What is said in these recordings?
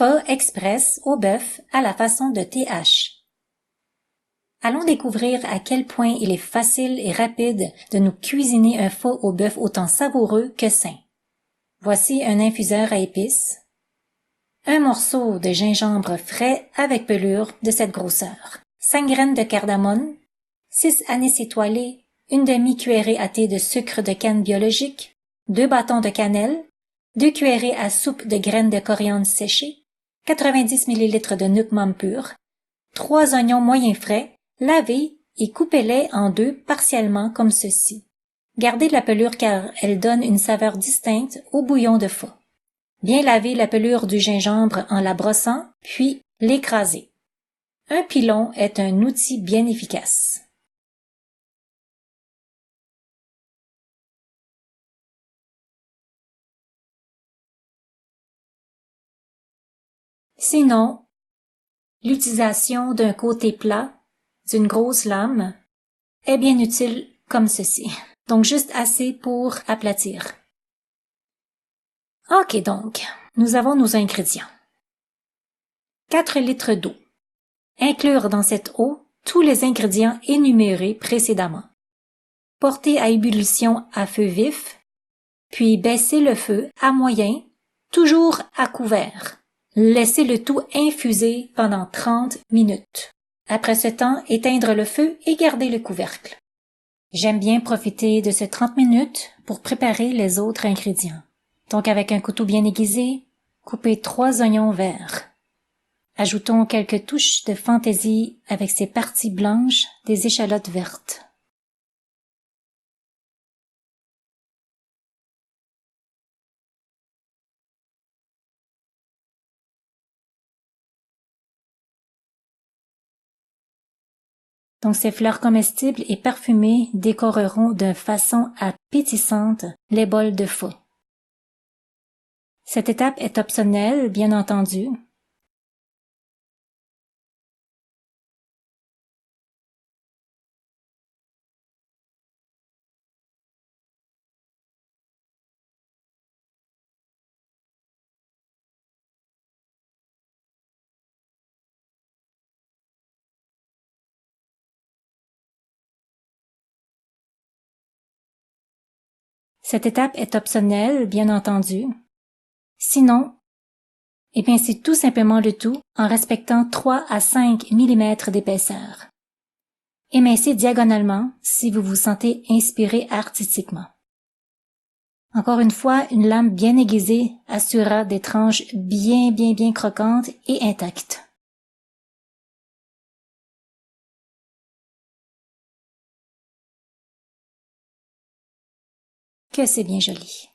Pho express au bœuf à la façon de TH. Allons découvrir à quel point il est facile et rapide de nous cuisiner un pho au bœuf autant savoureux que sain. Voici un infuseur à épices, un morceau de gingembre frais avec pelure de cette grosseur, 5 graines de cardamome, 6 anis étoilés, une demi-cuillerée à thé de sucre de canne biologique, 2 bâtons de cannelle, 2 cuillerées à soupe de graines de coriandre séchées, 90 ml de nuque môme pur, 3 oignons moyens frais, lavez et coupez-les en deux partiellement comme ceci. Gardez la pelure car elle donne une saveur distincte au bouillon de pho. Bien laver la pelure du gingembre en la brossant, puis l'écraser. Un pilon est un outil bien efficace. Sinon, l'utilisation d'un côté plat, d'une grosse lame, est bien utile comme ceci. Donc juste assez pour aplatir. Ok donc, nous avons nos ingrédients. 4 litres d'eau. Inclure dans cette eau tous les ingrédients énumérés précédemment. Porter à ébullition à feu vif, puis baisser le feu à moyen, toujours à couvert. Laissez le tout infuser pendant 30 minutes. Après ce temps, éteindre le feu et garder le couvercle. J'aime bien profiter de ces 30 minutes pour préparer les autres ingrédients. Donc avec un couteau bien aiguisé, coupez 3 oignons verts. Ajoutons quelques touches de fantaisie avec ces parties blanches des échalotes vertes. Donc ces fleurs comestibles et parfumées décoreront de façon appétissante les bols de pho. Cette étape est optionnelle, bien entendu. Cette étape est optionnelle, bien entendu. Sinon, épincez tout simplement le tout en respectant 3 à 5 mm d'épaisseur. Émincez diagonalement si vous vous sentez inspiré artistiquement. Encore une fois, une lame bien aiguisée assurera des tranches bien croquantes et intactes. Que c'est bien joli.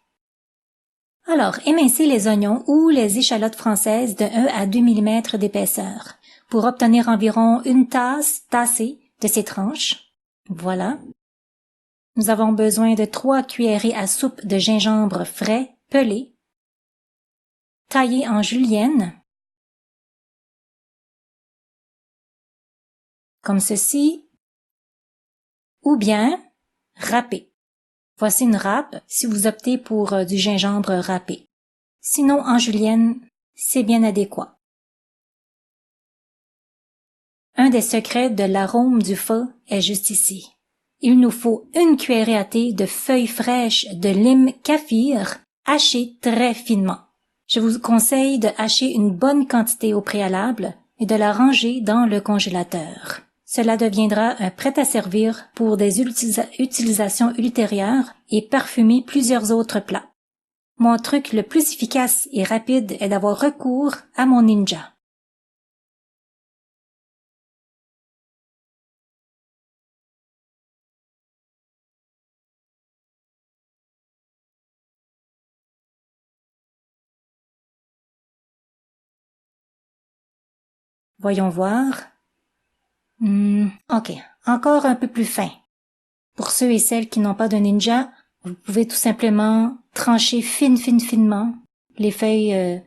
Alors, émincez les oignons ou les échalotes françaises de 1 à 2 mm d'épaisseur pour obtenir environ une tasse tassée de ces tranches. Voilà. Nous avons besoin de 3 cuillerées à soupe de gingembre frais pelé, taillé en julienne, comme ceci, ou bien râpé. Voici une râpe si vous optez pour du gingembre râpé. Sinon, en julienne, c'est bien adéquat. Un des secrets de l'arôme du pho est juste ici. Il nous faut une cuillerée à thé de feuilles fraîches de lime kaffir hachées très finement. Je vous conseille de hacher une bonne quantité au préalable et de la ranger dans le congélateur. Cela deviendra un prêt-à-servir pour des utilisations ultérieures et parfumer plusieurs autres plats. Mon truc le plus efficace et rapide est d'avoir recours à mon ninja. Voyons voir. Ok, encore un peu plus fin. Pour ceux et celles qui n'ont pas de ninja, vous pouvez tout simplement trancher finement les feuilles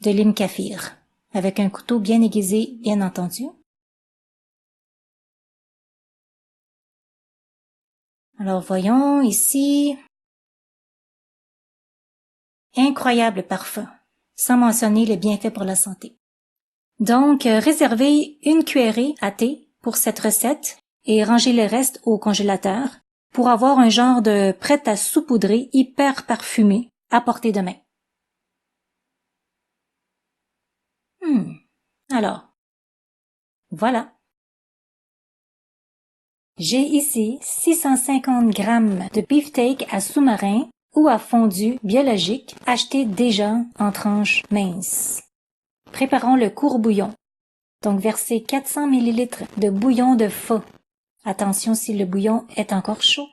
de lime kaffir, avec un couteau bien aiguisé, bien entendu. Alors voyons ici. Incroyable parfum. sans mentionner les bienfaits pour la santé. Donc, réservez une cuillerée à thé pour cette recette et rangez le reste au congélateur pour avoir un genre de prêt à saupoudrer hyper parfumé à portée de main. Alors, voilà. J'ai ici 650 grammes de beefsteak à sous-marin ou à fondu biologique acheté déjà en tranches minces. Préparons le courbouillon. Donc versez 400 ml de bouillon de pho. Attention si le bouillon est encore chaud.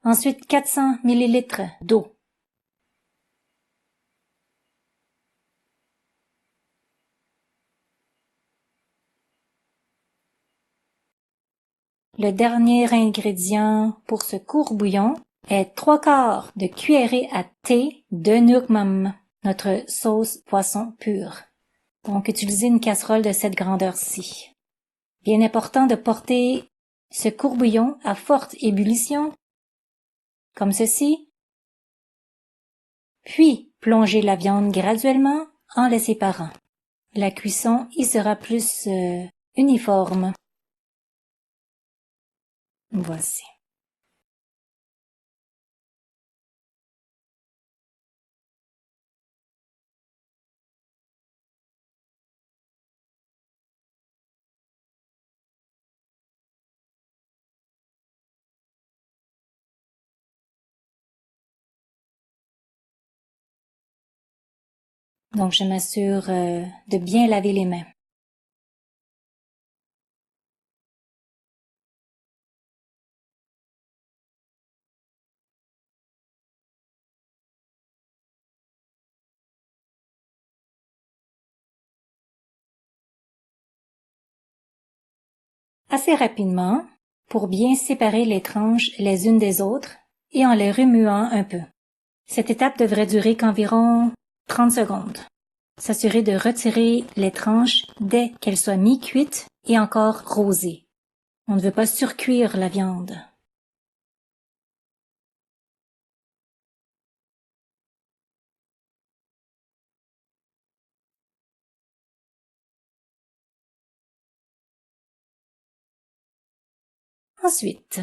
Ensuite 400 ml d'eau. Le dernier ingrédient pour ce courbouillon est 3/4 de cuillerée à thé de nukmam, notre sauce poisson pure. Donc, utilisez une casserole de cette grandeur-ci. Bien important de porter ce courbouillon à forte ébullition, comme ceci, puis plongez la viande graduellement en les séparant. La cuisson y sera plus uniforme. Voici. Donc, je m'assure de bien laver les mains. Assez rapidement, pour bien séparer les tranches les unes des autres et en les remuant un peu. Cette étape devrait durer qu'environ 30 secondes. S'assurer de retirer les tranches dès qu'elles soient mi-cuites et encore rosées. On ne veut pas surcuire la viande. Ensuite,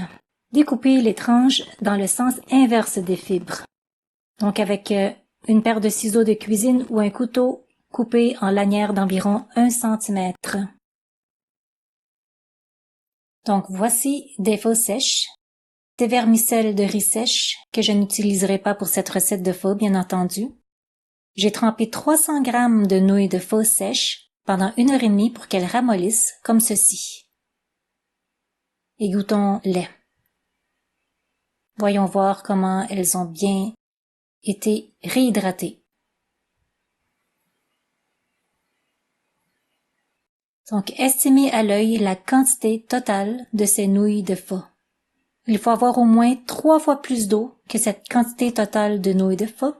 découpez les tranches dans le sens inverse des fibres. Donc avec une paire de ciseaux de cuisine ou un couteau coupé en lanières d'environ 1 cm. Donc voici des pho sèches, des vermicelles de riz sèche que je n'utiliserai pas pour cette recette de pho, bien entendu. J'ai trempé 300 g de nouilles de pho sèches pendant 1h30 pour qu'elles ramollissent comme ceci. Égouttons-les. Voyons voir comment elles ont bien été réhydratées. Donc, estimez à l'œil la quantité totale de ces nouilles de pho. Il faut avoir au moins 3 fois plus d'eau que cette quantité totale de nouilles de pho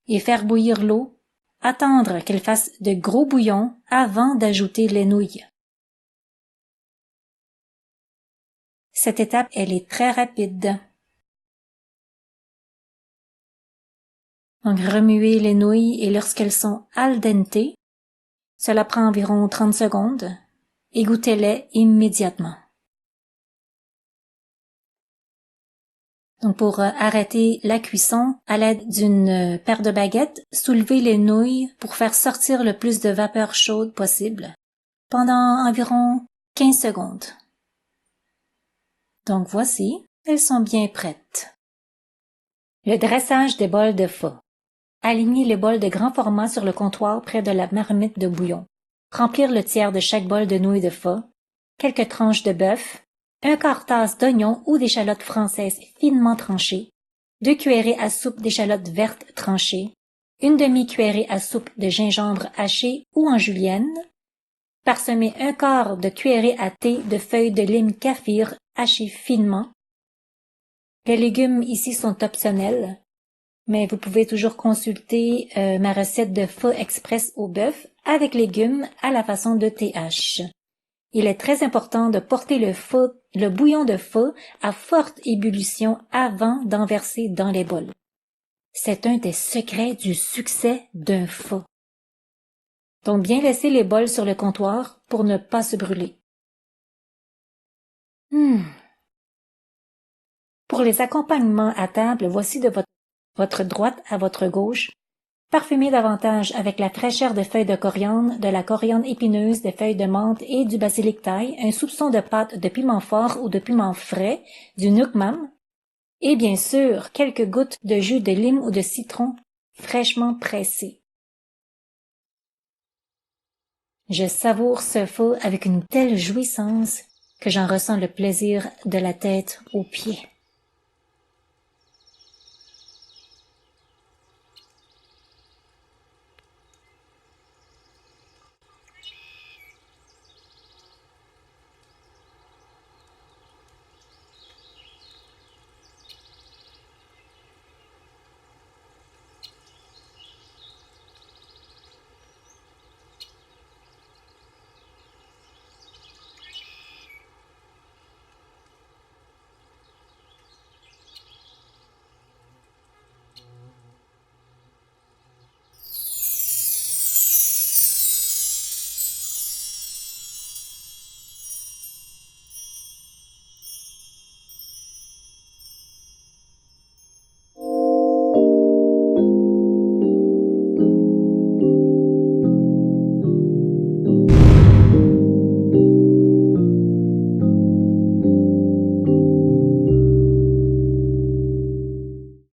et faire bouillir l'eau, attendre qu'elle fasse de gros bouillons avant d'ajouter les nouilles. Cette étape, elle est très rapide. Donc, remuez les nouilles et lorsqu'elles sont al dente, cela prend environ 30 secondes, égouttez-les immédiatement. Donc, pour arrêter la cuisson, à l'aide d'une paire de baguettes, soulevez les nouilles pour faire sortir le plus de vapeur chaude possible pendant environ 15 secondes. Donc voici, elles sont bien prêtes. Le dressage des bols de pho. Alignez les bols de grand format sur le comptoir près de la marmite de bouillon. Remplir le tiers de chaque bol de nouilles de pho, quelques tranches de bœuf, 1/4 tasse d'oignons ou d'échalotes françaises finement tranchées, 2 cuillerées à soupe d'échalotes vertes tranchées, une demi-cuillerée à soupe de gingembre haché ou en julienne, parsemer 1/4 de cuillerée à thé de feuilles de lime kaffir hachées finement. Les légumes ici sont optionnels, mais vous pouvez toujours consulter ma recette de pho express au bœuf avec légumes à la façon de TH. Il est très important de porter le bouillon de pho à forte ébullition avant d'en verser dans les bols. C'est un des secrets du succès d'un pho. Donc bien laisser les bols sur le comptoir pour ne pas se brûler. Pour les accompagnements à table, voici de votre droite à votre gauche. Parfumez davantage avec la fraîcheur des feuilles de coriandre, de la coriandre épineuse, des feuilles de menthe et du basilic thaï, un soupçon de pâte de piment fort ou de piment frais, du nuoc mam, et bien sûr quelques gouttes de jus de lime ou de citron fraîchement pressé. Je savoure ce pho avec une telle jouissance que j'en ressens le plaisir de la tête aux pieds.